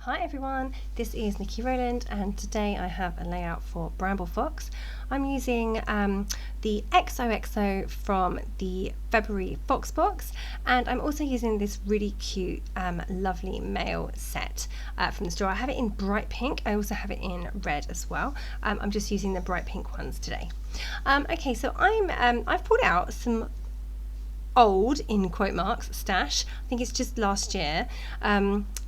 Hi everyone, this is Niki Rowland and today I have a layout for Bramble Fox. I'm using the XOXO from the February Fox box, and I'm also using this really cute lovely mail set from the store. I have it in bright pink, I also have it in red as well. I'm just using the bright pink ones today. Okay, so I've pulled out some old, in quote marks, stash. I think it's just last year,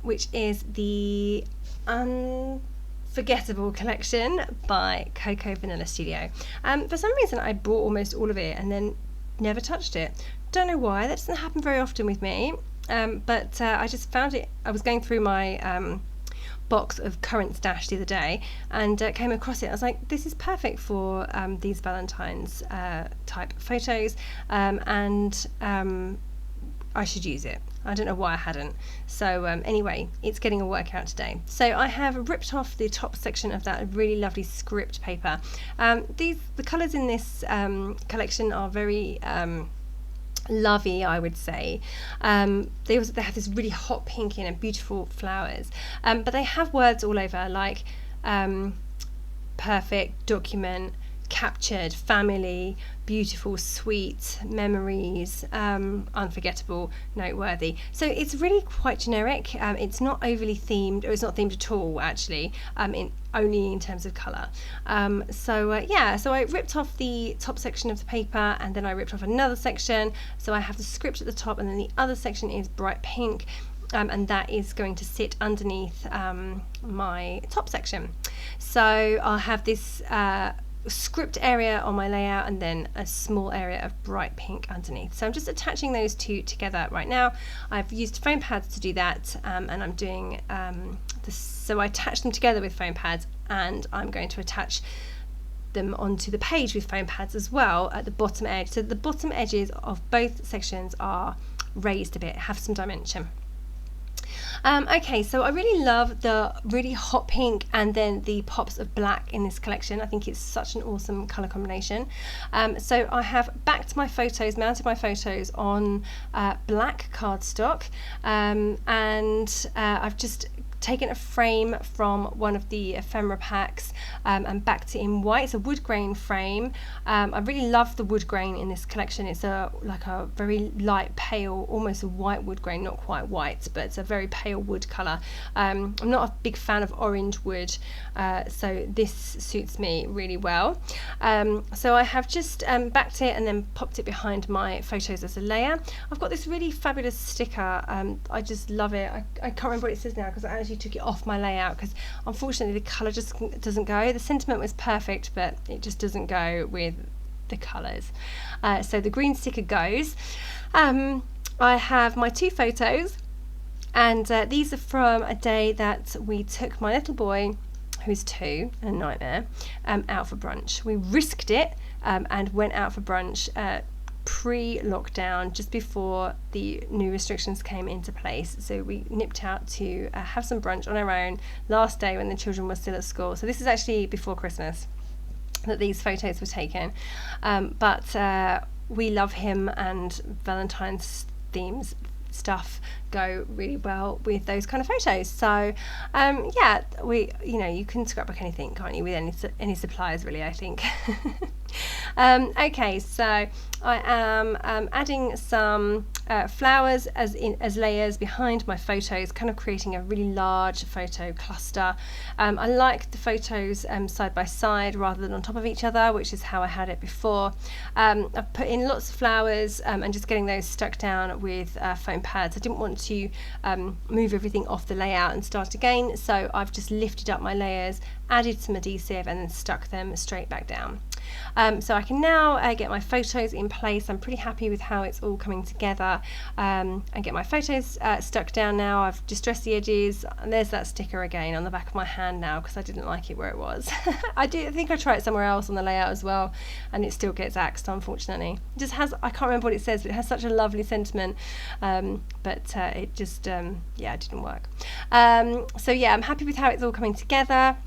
which is the Unforgettable collection by Cocoa Vanilla Studio. For some reason I bought almost all of it and then never touched it. Don't know why, that doesn't happen very often with me, but I just found it. I was going through my box of current stash the other day and came across it. I was like, this is perfect for these Valentine's type photos, and I should use it. I don't know why I hadn't. So anyway, it's getting a workout today. So I have ripped off the top section of that really lovely script paper. The colours in this collection are very lovey, I would say. They have this really hot pink in and beautiful flowers, but they have words all over, like perfect, document, captured, family, beautiful, sweet, memories, unforgettable, noteworthy. So it's really quite generic. It's not overly themed, or it's not themed at all actually, only in terms of colour. So I ripped off the top section of the paper and then I ripped off another section. So I have the script at the top and then the other section is bright pink. And that is going to sit underneath my top section. So I'll have this script area on my layout and then a small area of bright pink underneath. So I'm just attaching those two together right now. I've used foam pads to do that, and I'm doing this. So I attach them together with foam pads, and I'm going to attach them onto the page with foam pads as well at the bottom edge. So the bottom edges of both sections are raised a bit, have some dimension. Okay, so I really love the really hot pink and then the pops of black in this collection. I think it's such an awesome colour combination. So I have backed my photos, mounted my photos on black cardstock, and I've just taken a frame from one of the ephemera packs and backed it in white. It's a wood grain frame. I really love the wood grain in this collection. It's like a very light pale, almost a white wood grain, not quite white, but it's a very pale wood colour. I'm not a big fan of orange wood, so this suits me really well. So I have just backed it and then popped it behind my photos as a layer. I've got this really fabulous sticker. I just love it. I can't remember what it says now because I actually took it off my layout because unfortunately the colour just doesn't go. The sentiment was perfect, but it just doesn't go with the colours. So the green sticker goes. I have my two photos, and these are from a day that we took my little boy, who's 2, a nightmare, out for brunch. We risked it and went out for brunch pre-lockdown, just before the new restrictions came into place. So we nipped out to have some brunch on our own last day when the children were still at school. So this is actually before Christmas that these photos were taken, but we love him, and Valentine's themes stuff go really well with those kind of photos. So yeah, you can scrapbook anything, can't you, with any suppliers really, I think. Okay, so I am adding some flowers as layers behind my photos, kind of creating a really large photo cluster. I like the photos side by side rather than on top of each other, which is how I had it before. I've put in lots of flowers and just getting those stuck down with foam pads. I didn't want to move everything off the layout and start again, so I've just lifted up my layers, added some adhesive and then stuck them straight back down. So I can now get my photos in place. I'm pretty happy with how it's all coming together, and get my photos stuck down now. I've distressed the edges, and there's that sticker again on the back of my hand now because I didn't like it where it was. I think I tried it somewhere else on the layout as well and it still gets axed, unfortunately. It just has, I can't remember what it says, but it has such a lovely sentiment, but it just yeah, it didn't work. So yeah, I'm happy with how it's all coming together.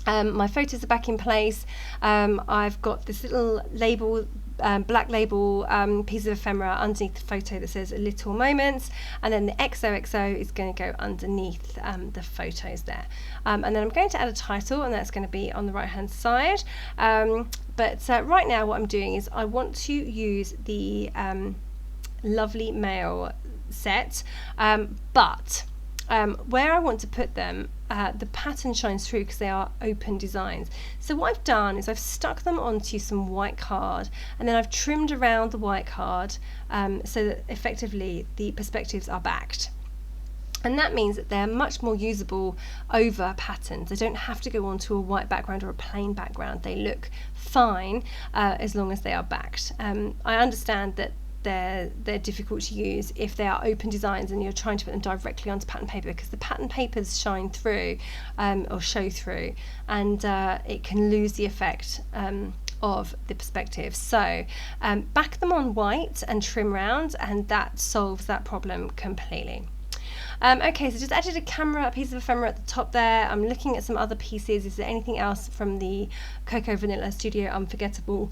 My photos are back in place. I've got this little label black label piece of ephemera underneath the photo that says Little Moments, and then the XOXO is going to go underneath the photos there. And then I'm going to add a title, and that's going to be on the right hand side. But right now what I'm doing is I want to use the Lovely Mail set, but where I want to put them, the pattern shines through because they are open designs. So what I've done is I've stuck them onto some white card, and then I've trimmed around the white card so that effectively the perspectives are backed. And that means that they're much more usable over patterns. They don't have to go onto a white background or a plain background. They look fine as long as they are backed. I understand that they're difficult to use if they are open designs and you're trying to put them directly onto pattern paper, because the pattern papers shine through or show through, and it can lose the effect of the perspective. So back them on white and trim round, and that solves that problem completely. Okay, so just added a piece of ephemera at the top there. I'm looking at some other pieces. Is there anything else from the Cocoa Vanilla Studio Unforgettable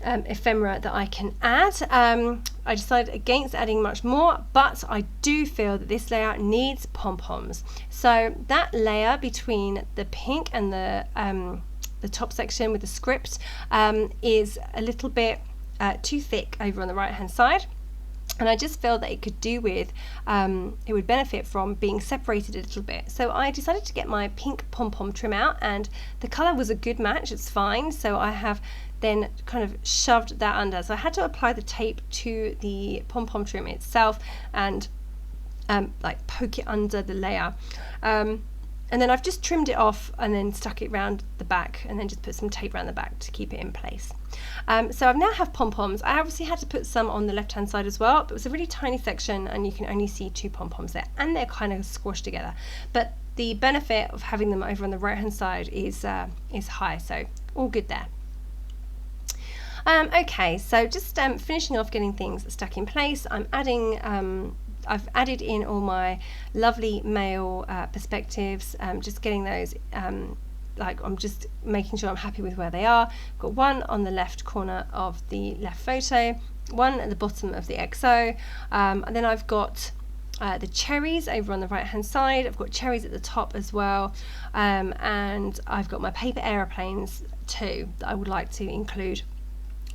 ephemera that I can add? I decided against adding much more, but I do feel that this layout needs pom-poms. So that layer between the pink and the top section with the script is a little bit too thick over on the right hand side. And I just feel that it could do with, it would benefit from being separated a little bit. So I decided to get my pink pom-pom trim out, and the colour was a good match, it's fine. So I have then kind of shoved that under. So I had to apply the tape to the pom-pom trim itself and like poke it under the layer. And then I've just trimmed it off and then stuck it round the back, and then just put some tape around the back to keep it in place. So I now have pom-poms. I obviously had to put some on the left hand side as well, but it was a really tiny section and you can only see 2 pom-poms there, and they're kind of squashed together. But the benefit of having them over on the right hand side is high, so all good there. Okay, so just finishing off getting things stuck in place. I'm adding I've added in all my Lovely Mail perspectives, just getting those, like I'm just making sure I'm happy with where they are. I've got one on the left corner of the left photo, one at the bottom of the XO, and then I've got the cherries over on the right hand side. I've got cherries at the top as well, and I've got my paper aeroplanes too that I would like to include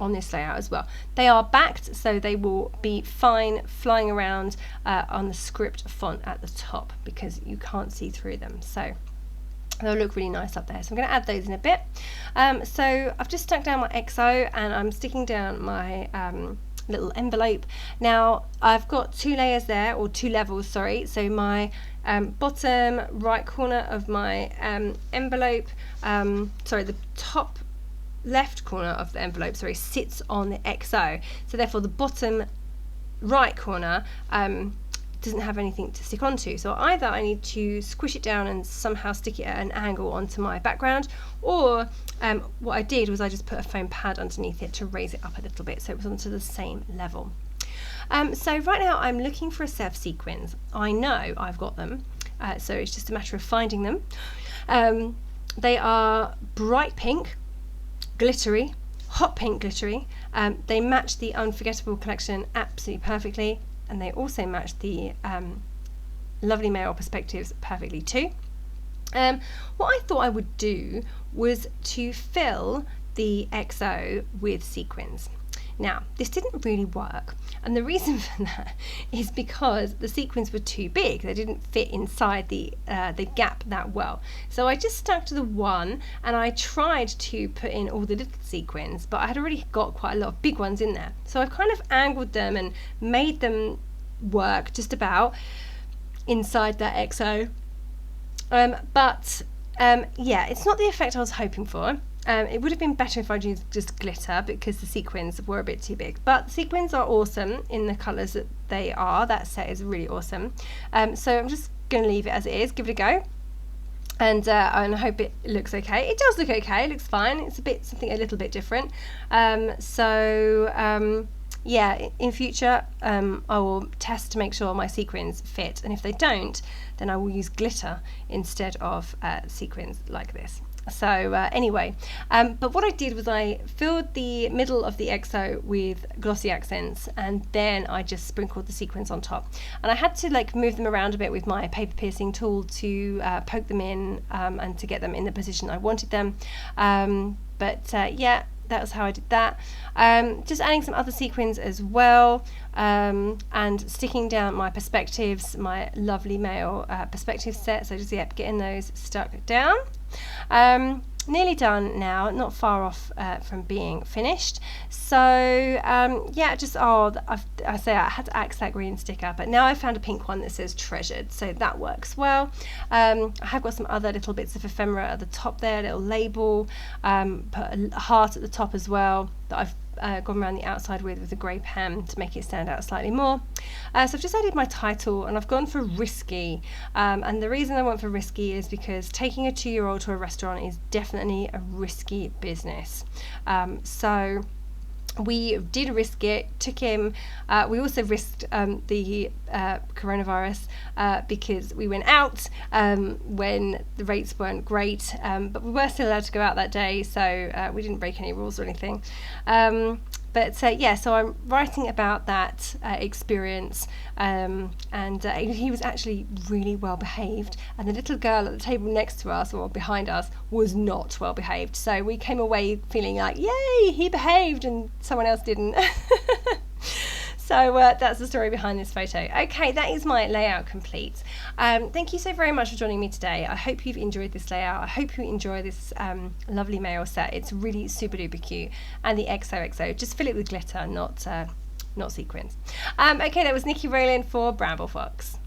on this layout as well. They are backed, so they will be fine flying around on the script font at the top because you can't see through them, so they'll look really nice up there. So I'm going to add those in a bit. So I've just stuck down my XO and I'm sticking down my little envelope. Now I've got 2 layers there, or 2 levels, sorry. So my bottom right corner of my envelope, sorry, the top left corner of the envelope, sorry, sits on the XO. So therefore the bottom right corner doesn't have anything to stick onto. So either I need to squish it down and somehow stick it at an angle onto my background, or what I did was I just put a foam pad underneath it to raise it up a little bit so it was onto the same level. So right now I'm looking for a set of sequins. I know I've got them, so it's just a matter of finding them. They are bright pink, glittery, hot pink glittery. They match the Unforgettable collection absolutely perfectly, and they also match the Lovely Mail perspectives perfectly too. What I thought I would do was to fill the XO with sequins. Now, this didn't really work, and the reason for that is because the sequins were too big. They didn't fit inside the gap that well. So I just stuck to the one, and I tried to put in all the little sequins, but I had already got quite a lot of big ones in there. So I've kind of angled them and made them work just about inside that XO. Yeah, it's not the effect I was hoping for. It would have been better if I'd used just glitter because the sequins were a bit too big. But the sequins are awesome in the colours that they are. That set is really awesome. So I'm just going to leave it as it is, give it a go. And I hope it looks okay. It does look okay, it looks fine. It's something a little bit different. Yeah, in future I will test to make sure my sequins fit. And if they don't, then I will use glitter instead of sequins like this. So anyway, but what I did was I filled the middle of the XO with glossy accents, and then I just sprinkled the sequins on top. And I had to like move them around a bit with my paper piercing tool to poke them in and to get them in the position I wanted them. Yeah, that was how I did that. Just adding some other sequins as well, and sticking down my perspectives, my lovely male perspective set. So just getting those stuck down. Nearly done now, not far off from being finished. So yeah, just I had to axe that green sticker, but now I found a pink one that says treasured, so that works well. I have got some other little bits of ephemera at the top there, a little label, put a heart at the top as well that I've gone around the outside with a grey pen to make it stand out slightly more. So I've just added my title, and I've gone for risky, and the reason I went for risky is because taking a 2-year-old to a restaurant is definitely a risky business. So we did risk it, took him, we also risked the coronavirus because we went out when the rates weren't great, but we were still allowed to go out that day, so we didn't break any rules or anything. Yeah, so I'm writing about that experience, and he was actually really well behaved, and the little girl at the table next to us or behind us was not well behaved, so we came away feeling like, yay, he behaved and someone else didn't. So that's the story behind this photo. Okay, that is my layout complete. Thank you so very much for joining me today. I hope you've enjoyed this layout. I hope you enjoy this lovely male set. It's really super duper cute. And the XOXO, just fill it with glitter, not sequins. Okay, that was Niki Rowland for Bramble Fox.